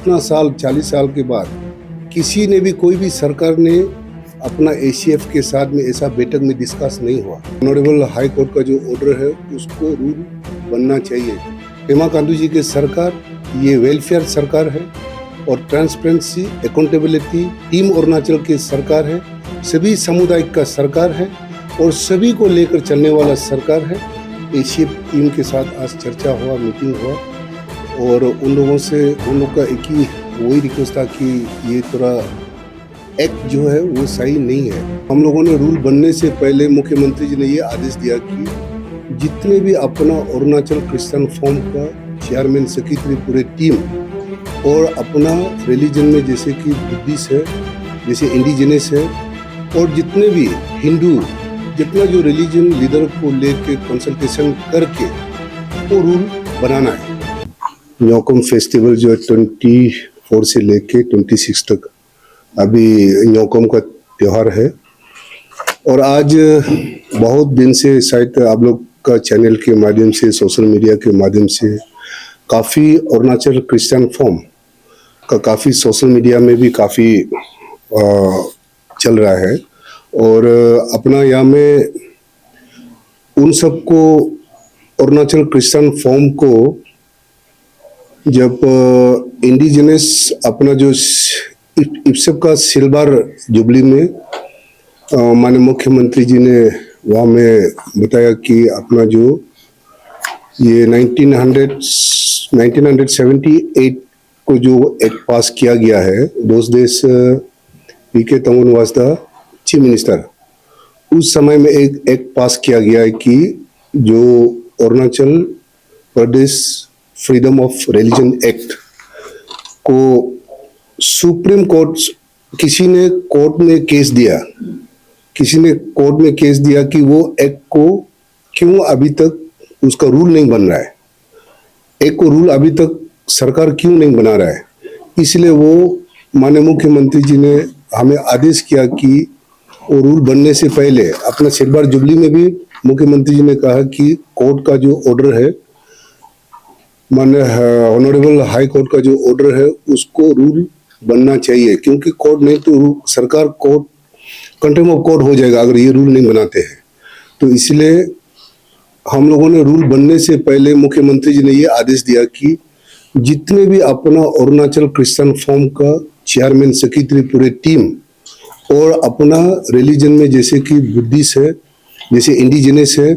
इतना साल 40 साल के बाद किसी ने भी कोई भी सरकार ने अपना एसीएफ के साथ में ऐसा बैठक में डिस्कस नहीं हुआ। ऑनरेबल हाई कोर्ट का जो ऑर्डर है उसको रूल बनना चाहिए। पेमा खांडू जी की सरकार ये वेलफेयर सरकार है और ट्रांसपेरेंसी अकाउंटेबिलिटी टीम अरुणाचल की सरकार है, सभी समुदाय का सरकार है और सभी को लेकर चलने वाला सरकार है। एसीएफ टीम के साथ आज चर्चा हुआ, मीटिंग हुआ और उन लोगों का एक ही वही रिक्वेस्ट था कि ये थोड़ा एक्ट जो है वो सही नहीं है। हम लोगों ने रूल बनने से पहले मुख्यमंत्री जी ने ये आदेश दिया कि जितने भी अपना अरुणाचल क्रिश्चियन फोरम का चेयरमैन सेक्रेटरी पूरे टीम और अपना रिलीजन में जैसे कि बुद्धिस्ट है, जैसे इंडिजिनस है और जितने भी हिंदू जितना जो रिलीजन लीडर को लेके कंसल्टेशन करके वो रूल बनाना है। न्योकुम फेस्टिवल जो 24 से लेके 26 तक अभी न्योकुम का त्यौहार है और आज बहुत दिन से शायद आप लोग का चैनल के माध्यम से, सोशल मीडिया के माध्यम से काफ़ी अरुणाचल क्रिश्चियन फोरम का काफ़ी सोशल मीडिया में भी काफ़ी चल रहा है और अपना यहाँ में उन सबको अरुणाचल क्रिश्चियन फोरम को जब इंडिजिनस अपना जो इफ्सप का सिल्वर जुबली में माननीय मुख्यमंत्री जी ने वहाँ में बताया कि अपना जो ये 1978 को जो एक्ट पास किया गया है, दोस देश पीके तंगुन वाज द चीफ मिनिस्टर, उस समय में एक एक्ट पास किया गया है कि जो Arunachal Pradesh freedom of religion act को सुप्रीम कोर्ट किसी ने कोर्ट में केस दिया कि वो एक्ट को क्यों अभी तक उसका रूल नहीं बन रहा है, एक्ट को रूल अभी तक सरकार क्यों नहीं बना रहा है। इसलिए वो माननीय मुख्यमंत्री जी ने हमें आदेश किया कि वो रूल बनने से पहले अपना सिल्वर जुबली में भी मुख्यमंत्री जी ने कहा कि कोर्ट का जो ऑर्डर है, माननीय ऑनरेबल हाई कोर्ट का जो ऑर्डर है उसको रूल बनना चाहिए, क्योंकि कोर्ट नहीं तो सरकार कोर्ट कंटेम्प्ट ऑफ कोर्ट हो जाएगा अगर ये रूल नहीं बनाते हैं। तो इसलिए हम लोगों ने रूल बनने से पहले मुख्यमंत्री जी ने ये आदेश दिया कि जितने भी अपना अरुणाचल क्रिश्चियन फोरम का चेयरमैन सेक्रेटरी पूरे टीम और अपना रिलीजन में जैसे कि बुद्धिस्ट है, जैसे इंडिजिनस है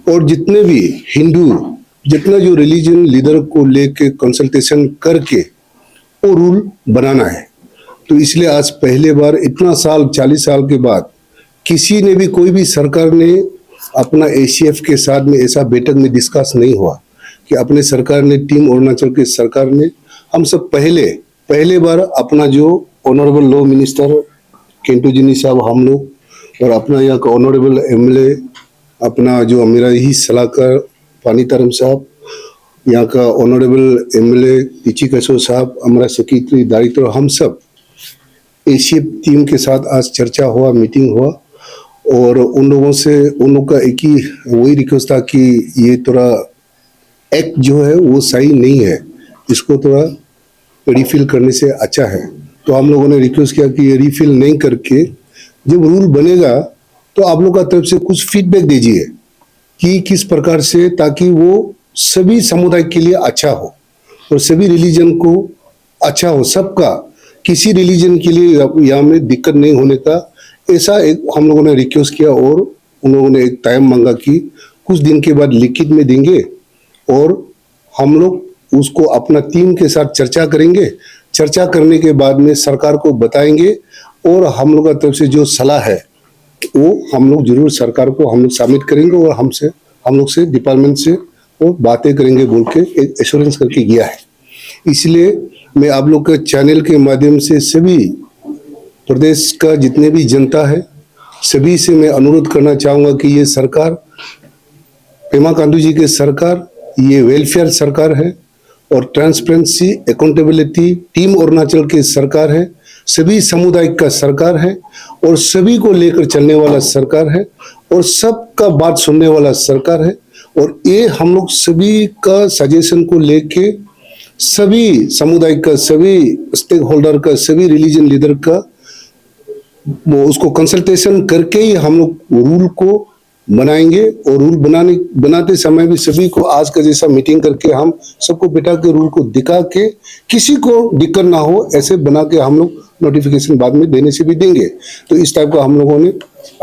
और जितने भी हिंदू जितना जो रिलीजन लीडर को लेके कंसल्टेशन करके वो रूल बनाना है। तो इसलिए आज पहले बार इतना साल 40 साल के बाद किसी ने भी कोई भी सरकार ने अपना एसीएफ के साथ में ऐसा बैठक में डिस्कस नहीं हुआ कि अपने सरकार ने टीम अरुणाचल की सरकार ने हम सब पहले बार अपना जो ऑनरेबल लॉ मिनिस्टर केंटू जिनी साहब, हम लोग और अपना यहाँ का ऑनरेबल एमएलए अपना जो मेरा ही सलाहकार पानी तरम साहब, यहाँ का ऑनरेबल एमएलए पिची कसो साहब, हमारा सेक्रेटरी डायरेक्टर, हम सब एसीएफ टीम के साथ आज चर्चा हुआ, मीटिंग हुआ और उन लोगों का एक ही वही रिक्वेस्ट था कि ये थोड़ा एक्ट जो है वो सही नहीं है, इसको थोड़ा रिफिल करने से अच्छा है। तो हम लोगों ने रिक्वेस्ट किया कि ये रिफिल नहीं करके जब रूल बनेगा तो आप लोग का तरफ से कुछ फीडबैक दीजिए कि किस प्रकार से, ताकि वो सभी समुदाय के लिए अच्छा हो और सभी रिलीजन को अच्छा हो, सबका किसी रिलीजन के लिए यहाँ में दिक्कत नहीं होने का, ऐसा एक हम लोगों ने रिक्वेस्ट किया और उन लोगों ने एक टाइम मांगा कि कुछ दिन के बाद लिखित में देंगे और हम लोग उसको अपना टीम के साथ चर्चा करेंगे। चर्चा करने के बाद में सरकार को बताएंगे और हम लोग का तरफ से जो सलाह है वो हम लोग जरूर सरकार को हम लोग सबमिट करेंगे और हम लोग से डिपार्टमेंट से वो बातें करेंगे बोल के एक एश्योरेंस करके गया है। इसलिए मैं आप लोग के चैनल के माध्यम से सभी प्रदेश का जितने भी जनता है सभी से मैं अनुरोध करना चाहूँगा कि ये सरकार पेमा खांडू जी की सरकार ये वेलफेयर सरकार है और ट्रांसपेरेंसी अकाउंटेबिलिटी टीम अरुणाचल की सरकार है, सभी समुदाय का सरकार है और सभी को लेकर चलने वाला सरकार है और सबका बात सुनने वाला सरकार है। और ये हम लोग सभी का सजेशन को लेके सभी समुदाय का, सभी स्टेक होल्डर का, सभी रिलीजन लीडर का वो उसको कंसल्टेशन करके ही हम लोग रूल को बनाएंगे। और रूल बनाते समय भी सभी को आज का जैसा मीटिंग करके हम सबको बिठा के रूल को दिखा के, किसी को दिक्कत ना हो ऐसे बना के हम लोग नोटिफिकेशन बाद में देने से भी देंगे। तो इस टाइप का हम लोगों ने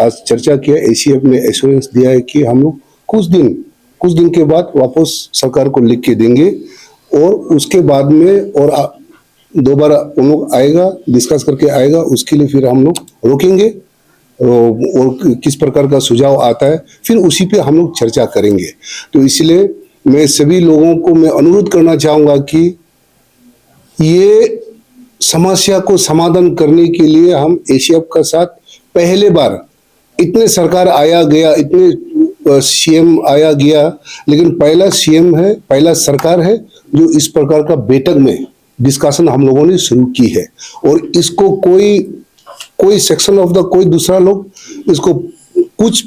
आज चर्चा किया। एसीएफ ने एश्योरेंस दिया है कि हम लोग कुछ दिन के बाद वापस सरकार को लिख के देंगे, और उसके बाद में और दोबारा उन लोग आएगा, डिस्कस करके आएगा, उसके लिए फिर हम लोग रोकेंगे और किस प्रकार का सुझाव आता है फिर उसी पे हम लोग चर्चा करेंगे। तो इसलिए मैं सभी लोगों को मैं अनुरोध करना चाहूंगा कि ये समस्या को समाधान करने के लिए हम एसीएफ का साथ, पहले बार इतने सरकार आया गया, इतने सीएम आया गया, लेकिन पहला सीएम है, पहला सरकार है जो इस प्रकार का बैठक में डिस्कशन हम लोगों ने शुरू की है। और इसको कोई सेक्शन ऑफ द कोई दूसरा लोग इसको कुछ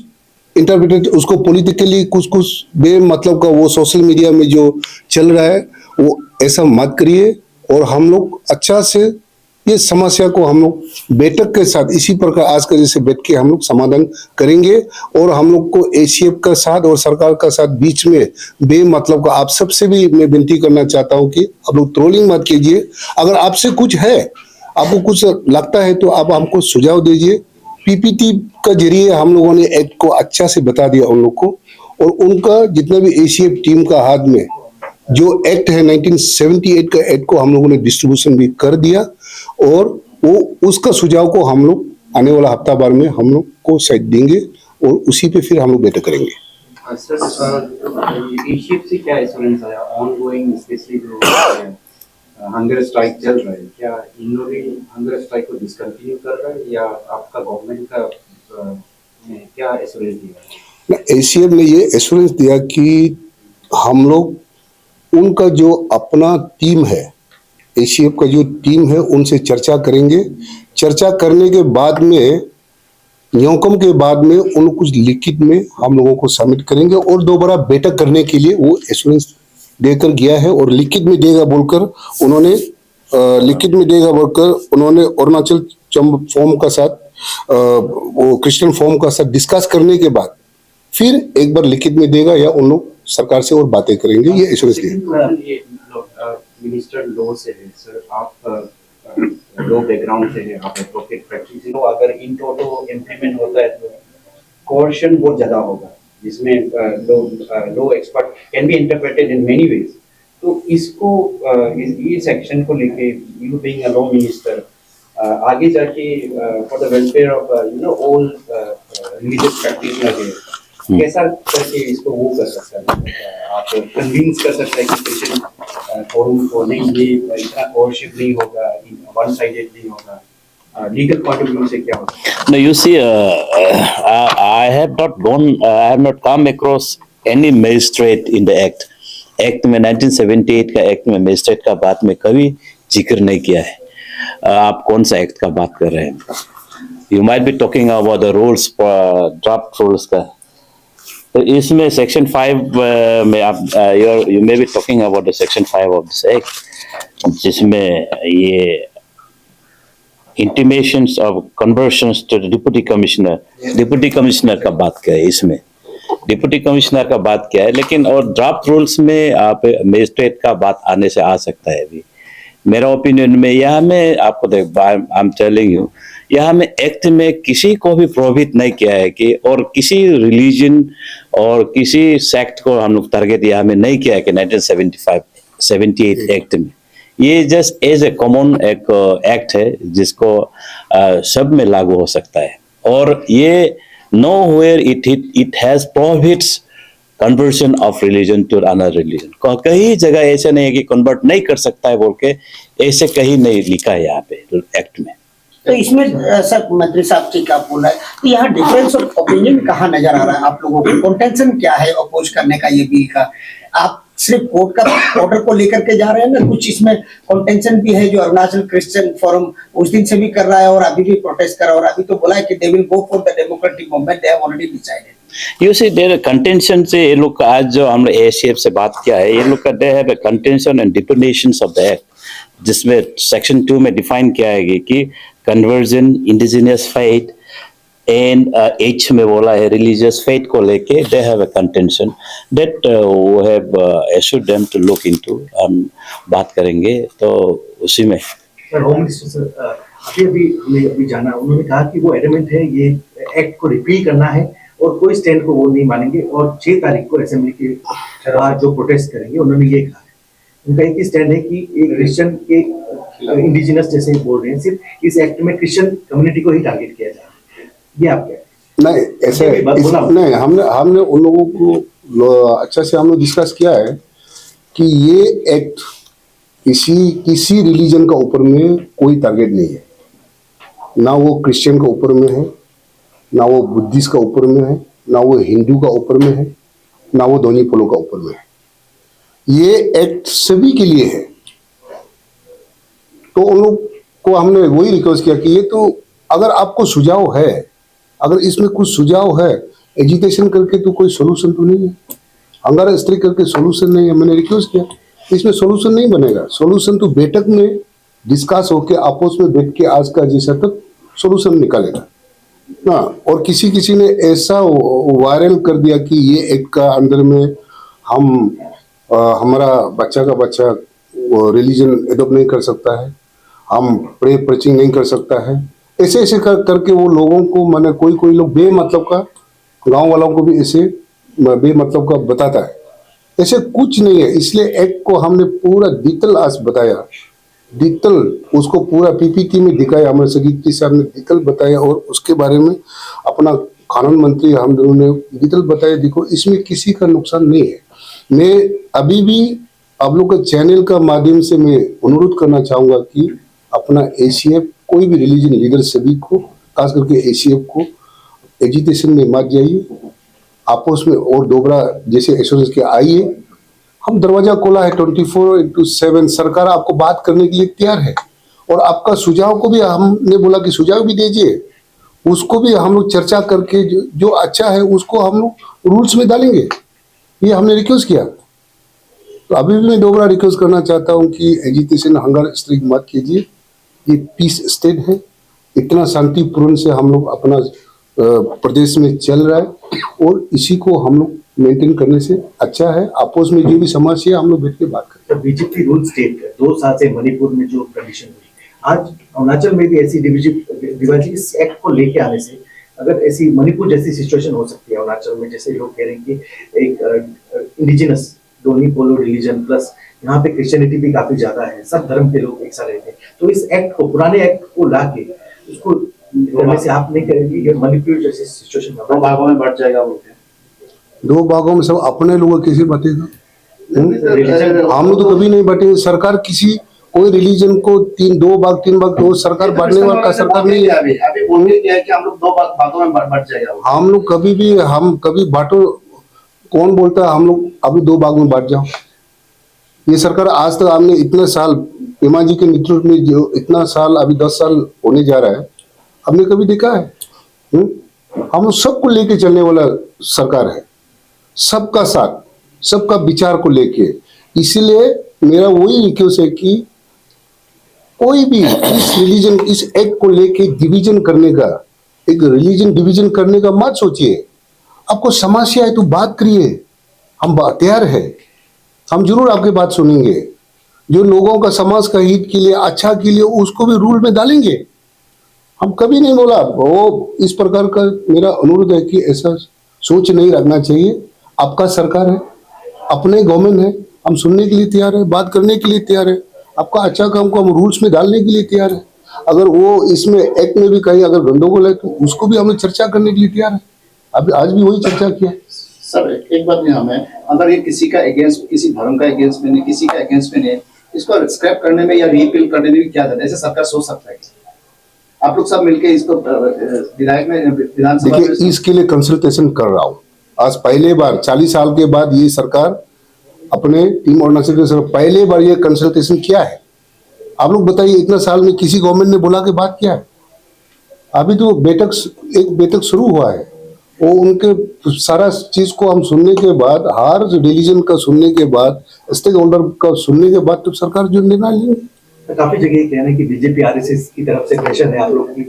इंटरप्रिटेट, उसको पॉलिटिकली कुछ बेमतलब का वो सोशल मीडिया में जो चल रहा है वो ऐसा मत करिए। और हम लोग अच्छा से ये समस्या को हम लोग बैठक के साथ इसी प्रकार आज का जैसे बैठ के हम लोग समाधान करेंगे। और हम लोग को एसीएफ का साथ और सरकार का साथ बीच में बेमतलब का, आप सबसे भी मैं विनती करना चाहता हूं कि आप लोग ट्रोलिंग मत कीजिए। अगर आपसे कुछ है, आपको कुछ लगता है तो आप हमको सुझाव दीजिए। पीपीटी का जरिए हम लोगों ने एक्ट को अच्छा से बता दिया उन लोग को, और उनका जितना भी एसीएफ टीम का हाथ में जो एक्ट है 1978 का एक्ट को हम लोगों ने डिस्ट्रीब्यूशन भी कर दिया। और वो उसका सुझाव को हम लोग आने वाला हफ्ता भर में हम लोग को साइड देंगे और उसी पे फिर हम लोग बैठक करेंगे। एशियप से क्या एश्योरेंस आया ऑनगोइंग, स्पेशली जो हंगर स्ट्राइक चल रहा है, क्या इन लोग हंगर स्ट्राइक को डिसकंटिन्यू कर रहा है या आपका गवर्नमेंट का क्या एश्योरेंस दिया? एसीएफ ने ये एश्योरेंस दिया कि हम लोग उनका जो अपना टीम है, एसीएफ का जो टीम है, उनसे चर्चा करेंगे। चर्चा करने के बाद में न्योकम के बाद में उन कुछ लिखित में हम लोगों को सबमिट करेंगे और दोबारा बैठक करने के लिए वो एश्योरेंस देकर गया है। और लिखित में देगा बोलकर उन्होंने अरुणाचल फॉर्म का साथ वो क्रिश्चियन फॉर्म का साथ डिस्कस करने के बाद फिर एक बार लिखित में देगा या उन लोग सरकार से और बातें करेंगे। ये एश्योरेंस दिया। मिनिस्टर लॉ से है सर, आप लॉ बैकग्राउंड से है, आप एडवोकेट प्रैक्टिस, तो अगर इन टोटो इम्प्लीमेंट होता है तो कोर्शन बहुत ज्यादा होगा, जिसमें law expert can be interpreted in many ways. तो इसको इस सेक्शन को लेके you being a law minister आगे जाके for the welfare of all religious practitioner कैसा करके इसको वो कर सकता है, आप कन्विंस कर सकते हैं कि क्रिश्चियन फोरम को नहीं, ये इतना कोर्शिप नहीं होगा, वन साइडेड नहीं होगा, लीगल पॉइंट ऑफ व्यू से क्या होगा? No, you see, I have not come across any magistrate in the act. Act में 1978 का एक्ट में मजिस्ट्रेट का बात में कभी जिक्र नहीं किया है। आप कौन सा एक्ट का बात कर रहे हैं? You might be talking about the rules, draft rules का। तो इसमें सेक्शन 5 में आप you may be talking about the section 5 of this act, जिसमें ये intimations of conversions to deputy commissioner का बात क्या है, इसमें डिप्टी कमिश्नर का बात क्या है। लेकिन और ड्राफ्ट रूल्स में आप मजिस्ट्रेट का बात आने से आ सकता है। अभी मेरा ओपिनियन में यहाँ में आपको आई एम टेलिंग यू, यहाँ में एक्ट में किसी को भी प्रोहिबिट नहीं किया है कि, और किसी रिलीजन और किसी सेक्ट को हम लोग टारगेट यहाँ में नहीं किया है कि 1978 एक्ट में। ये जस्ट एज ए कॉमन एक एक्ट है जिसको सब में लागू हो सकता है। और ये nowhere it has prohibits conversion of religion to another religion। कहीं जगह ऐसे नहीं है कि कन्वर्ट नहीं कर सकता है बोल के, ऐसे कहीं नहीं लिखा है यहाँ पे एक्ट में। तो इसमें सर मंत्री साहब की क्या बोल रहा है, तो यहाँ डिफरेंस ऑफ ओपिनियन कहाँ नजर आ रहा है आप लोगों को? कंटेंशन क्या है अपोज करने का ये बिल का? आप सिर्फ कोर्ट का ऑर्डर को लेकर के जा रहे हैं ना, कुछ इसमें कंटेंशन भी है जो अरुणाचल क्रिश्चियन फोरम उस दिन से भी कर रहा है और अभी भी प्रोटेस्ट कर रहा है, और अभी तो बोला है कि they will go for the democratic movement, they have already decided. You see their contention से ये लोग का आज जो हमने एसीएफ से बात किया है, ये लोग का they have contention and depositions of the act, जिसमें सेक्शन 2 में डिफाइन किया है कि conversion, indigenous faith and H में बोला है रिलीजियस फेथ को लेके they have a contention that वो have assured them to look into. हम बात करेंगे तो उसी में। सर, होम मिनिस्टर सर, अभी हमने अभी जाना, उन्होंने कहा कि वो एडमेंट है ये एक्ट को रिपील करना है और कोई स्टैंड को वो नहीं मानेंगे, और 6 तारीख को असेंबली के बाद जो प्रोटेस्ट करेंगे उन्होंने ये कहा है। उनका एक ही स्टैंड है कि एक क्रिश्चियन के इंडिजिनस जैसे बोल रहे हैं, सिर्फ इस एक्ट में क्रिश्चियन कम्युनिटी को ही टारगेट किया जा रहा है, ये आप क्या? नहीं ऐसे नहीं, हमने उन लोगों को अच्छा से हमने डिस्कस किया है कि ये एक्ट किसी रिलीजन का ऊपर में कोई टारगेट नहीं है, ना वो क्रिश्चियन का ऊपर में है, ना वो बुद्धिस्ट का ऊपर में है, ना वो हिंदू का ऊपर में है, ना वो दोनों पोलो का ऊपर में है। ये एक्ट सभी के लिए है। तो उन लोग को हमने वही रिक्वेस्ट किया कि ये तो अगर आपको सुझाव है, अगर इसमें कुछ सुझाव है, एजिटेशन करके तो कोई सोल्यूशन तो नहीं है, हंगारा स्ट्राइक करके सोल्यूशन नहीं है। मैंने रिक्वेस्ट किया इसमें सोल्यूशन नहीं बनेगा, सोल्यूशन तो बैठक में डिस्कस होके आपस में बैठ के आज का जैसा तक सोल्यूशन निकालेगा ना। और किसी ने ऐसा वायरल कर दिया कि ये एक्ट का अंदर में हम हमारा बच्चा का बच्चा रिलीजन एडॉप्ट नहीं कर सकता है, हम प्रे प्रीचिंग नहीं कर सकता है, ऐसे करके वो लोगों को माने कोई लोग बेमतलब का, गांव वालों को भी ऐसे बेमतलब का बताता है। ऐसे कुछ नहीं है। इसलिए एक्ट को हमने पूरा डिटेल आज बताया, डिटेल उसको पूरा पीपीटी में दिखाया, हमारे सेक्रेटरी साहब ने डिटेल बताया, और उसके बारे में अपना कानून मंत्री हम दोनों ने डिटेल बताया। देखो इसमें किसी का नुकसान नहीं है। मैं अभी भी आप लोग के चैनल का माध्यम से मैं अनुरोध करना चाहूँगा कि अपना एसीएफ कोई भी रिलीजन लीडर सभी को, खास करके एसीएफ को एजिटेशन में मत जाइए, आपस में और दोबारा जैसे एश्योरेंस के आइए। हम दरवाजा खोला है 24/7, सरकार आपको बात करने के लिए तैयार है, और आपका सुझाव को भी हमने बोला कि सुझाव भी दीजिए, उसको भी हम लोग चर्चा करके जो अच्छा है उसको हम लोग रूल्स में डालेंगे। ये हमने रिक्वेस्ट किया। तो अभी भी मैं दोबारा रिक्वेस्ट करना चाहता हूँ कि एजिटेशन हंगर स्ट्राइक मत कीजिए, ये पीस स्टेट है, इतना शांतिपूर्ण से हम लोग अपना प्रदेश में चल रहा है, और इसी को हम लोग मेंटेन करने से अच्छा है। आपस में जो भी समस्या है हम लोग बैठ के बात करें। तो बीजेपी रूल स्टेट 2 साल से मणिपुर में जो कंडीशन हुई, आज अरुणाचल में भी ऐसी डिवाइड इस एक्ट को लेके आने से अगर ऐसी मणिपुर जैसी सिचुएशन हो सकती है अरुणाचल में, जैसे लोग कह रहे हैं कि एक इंडिजिनस दोनी पोलो रिलीजन प्लस यहाँ पे क्रिश्चियनिटी भी काफी ज्यादा है, सब धर्म के लोग एक साथ रहते हैं, तो इस एक्ट को, पुराने एक्ट को लाके उसको करने से आप नहीं करेंगे कि मणिपुर जैसी सिचुएशन 2 भागों में बढ़ जाएगा? वो 2 भागों में सब अपने लोगों कैसे बांटेगा? हम लोग तो कभी नहीं बांटेंगे। सरकार किसी कोई रिलीजन को 2 भाग 3 भाग तो सरकार बांटने वाला का सरकार नहीं है। अभी बोलने क्या है कि हम लोग 2 भागों में बढ़ जाएगा। हम लोग कभी बांटो, कौन बोलता है हम लोग अभी 2 भाग में बांट जाओ? ये सरकार आज तक हमने इतने साल पेमा जी के नेतृत्व में जो इतना साल, अभी 10 साल होने जा रहा है, हमने कभी देखा है? हम लोग सबको लेके चलने वाला सरकार है, सबका साथ, सबका विचार को लेके। इसलिए मेरा वही रिक्वेस्ट है कि कोई भी इस रिलीजन, इस एक्ट को लेके डिवीजन करने का, एक रिलीजन डिवीजन करने का मत सोचिए। आपको समस्या है तो बात करिए, हम तैयार है, हम जरूर आपकी बात सुनेंगे। जो लोगों का समाज का हित के लिए, अच्छा के लिए, उसको भी रूल में डालेंगे। हम कभी नहीं बोला वो इस प्रकार का। मेरा अनुरोध है कि ऐसा सोच नहीं रखना चाहिए। आपका सरकार है, अपने गवर्नमेंट है, हम सुनने के लिए तैयार है, बात करने के लिए तैयार है। आपका अच्छा काम को हम रूल्स में डालने के लिए तैयार है। अगर वो इसमें एक्ट में भी कहीं अगर गंदोगोल है तो उसको भी हमें चर्चा करने के लिए तैयार है। अभी आज भी वही चर्चा किया। सर एक बात यहाँ में, अगर ये किसी का अगेंस्ट, किसी धर्म का अगेंस्ट में नहीं, किसी का अगेंस्ट में नहीं, इसको स्क्रैप करने में या रिपील करने में भी क्या जाता है? ऐसे सरकार सोच सकता है? आप लोग सब मिलके इसको विधायक में, विधानसभा में, देखिए इसके लिए कंसल्टेशन कर रहा हूँ। आज पहले बार 40 साल के बाद ये सरकार अपने टीम अरुणाचल के सर पहले बार ये कंसल्टेशन किया है। आप लोग बताइए, इतना साल में किसी गवर्नमेंट ने बुला के बात किया है? अभी तो एक बैठक शुरू हुआ है, वो उनके सारा चीज को हम सुनने के बाद, हर रिलीजन का सुनने के बाद, स्टेक होल्डर का सुनने के बाद तो सरकार जो निर्णय लेंगे। तो काफी जगह ये कहना है कि बीजेपी आरएसएस की तरफ से प्रेशर है आप लोगों की,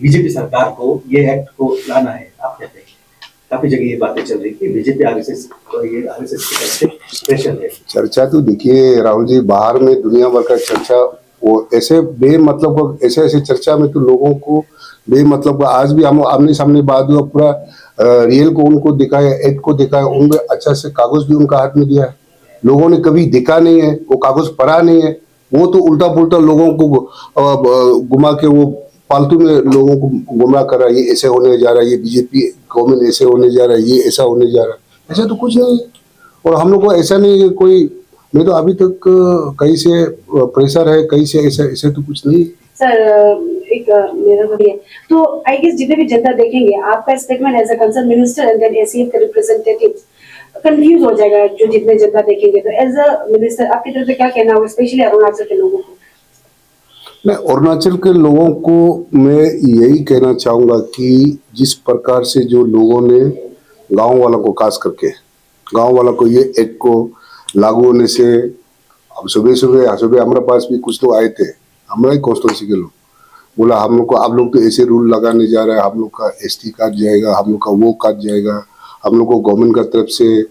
बीजेपी सरकार को ये एक्ट को लाना है, आप कहते हैं? काफी जगह ये बातें चल रही है बीजेपी आरएसएस को, ये आरएसएस की तरफ से प्रेशर है। चर्चा तो देखिए राहुल जी, बाहर में दुनिया भर का चर्चा, वो ऐसे बेमतलब ऐसे ऐसे चर्चा में तो लोगों को बेमतलब, आज भी हम आमने सामने बात हुआ, पूरा रियल को उनको दिखाया, एक्ट को दिखाया, उनमें अच्छा से कागज भी उनका हाथ में दिया है, लोगों ने कभी देखा नहीं है, वो कागज पढ़ा नहीं है, वो तो उल्टा पुल्टा लोगों को घुमा के वो फालतू में लोगों को गुमराह कर रहा है, ये ऐसे होने जा रहा है, ये बीजेपी गवर्नमेंट ऐसे होने जा रहा है, ये ऐसा होने जा रहा है, ऐसा तो कुछ नहीं है। और हम लोग को ऐसा नहीं है कोई, मैं तो अभी तक कहीं से प्रेशर है, कहीं से ऐसा ऐसे तो कुछ नहीं। सर एक मेरा भी है, तो आई गेस जितने भी जनता देखेंगे आपका statement as a concern minister and then ACF का रिप्रेजेंटेटिव कंफ्यूज हो जाएगा, जो जितने जनता देखेंगे। तो एज अ मिनिस्टर आपकी तरफ से क्या कहना होगा, स्पेशली अरुणाचल के लोगों को? मैं अरुणाचल के लोगों को मैं यही कहना चाहूँगा कि जिस प्रकार से जो लोगों ने गांव वालों को, खास करके गांव वालों को ये एक्ट को लागू होने से, अब सुबह हमारे पास भी कुछ लोग आए थे, हमारे कॉन्स्टिट्यूंसी के लोग, बोला हम लोग को आप लोग तो ऐसे रूल लगाने जा रहे हैं, हम लोग का एसटी काट जाएगा, हम लोग का वो काट जाएगा, हम लोग को गवर्नमेंट का तरफ से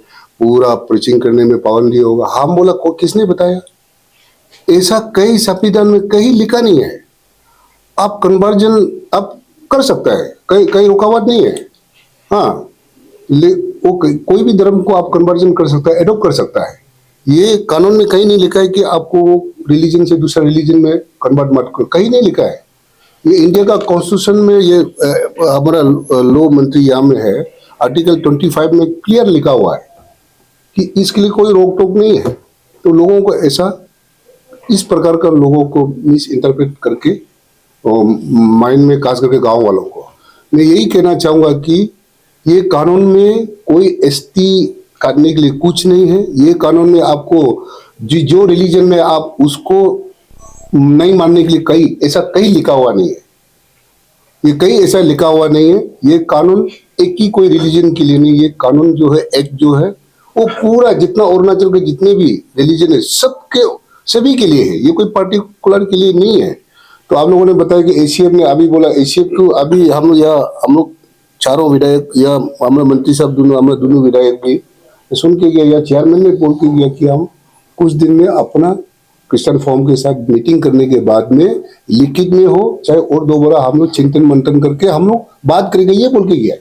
पूरा प्रीचिंग करने में पाबंदी होगा। हम बोला किसने बताया? ऐसा कहीं संविधान में कहीं लिखा नहीं है। आप कन्वर्जन आप कर सकता है, कहीं रुकावट नहीं है। हाँ, कोई भी धर्म को आप कन्वर्जन कर सकता है, एडॉप्ट कर सकता है। ये कानून में कहीं नहीं लिखा है कि आपको वो रिलीजन से दूसरा रिलीजन में कन्वर्ट मत करो, कहीं नहीं लिखा है। ये इंडिया का कॉन्स्टिट्यूशन में, ये हमारा लॉ मंत्री यहाँ में है, आर्टिकल 25 में क्लियर लिखा हुआ है कि इसके लिए कोई रोक टोक नहीं है। तो लोगों को ऐसा, इस प्रकार का लोगों को मिस इंटरप्रेट करके माइंड में, खास करके गांव वालों को मैं यही कहना चाहूँगा कि ये कानून में कोई एसटी काटने के लिए कुछ नहीं है। ये कानून में आपको जो रिलीजन में आप उसको नहीं मानने के लिए कहीं लिखा हुआ नहीं है। ये कहीं ऐसा लिखा हुआ नहीं है। ये कानून एक ही कोई रिलीजन के लिए नहीं, ये कानून जो है, एक्ट जो है, वो पूरा जितना अरुणाचल के जितने भी रिलीजन है सभी के लिए है। ये कोई पार्टिकुलर के लिए नहीं है। तो आप लोगों ने बताया कि एसीएफ ने अभी बोला, एसीएफ को अभी हम लोग चारों विधायक या हमारे मंत्री साहब हमारे दोनों विधायक भी सुन के गया, या चेयरमैन ने बोल के गया कि हम कुछ दिन में अपना क्रिश्चियन फॉर्म के साथ मीटिंग करने के बाद में लिखित में हो चाहे और 2 बार हम लोग चिंतन मंथन करके हम लोग बात करेंगे, ये बोल के गया।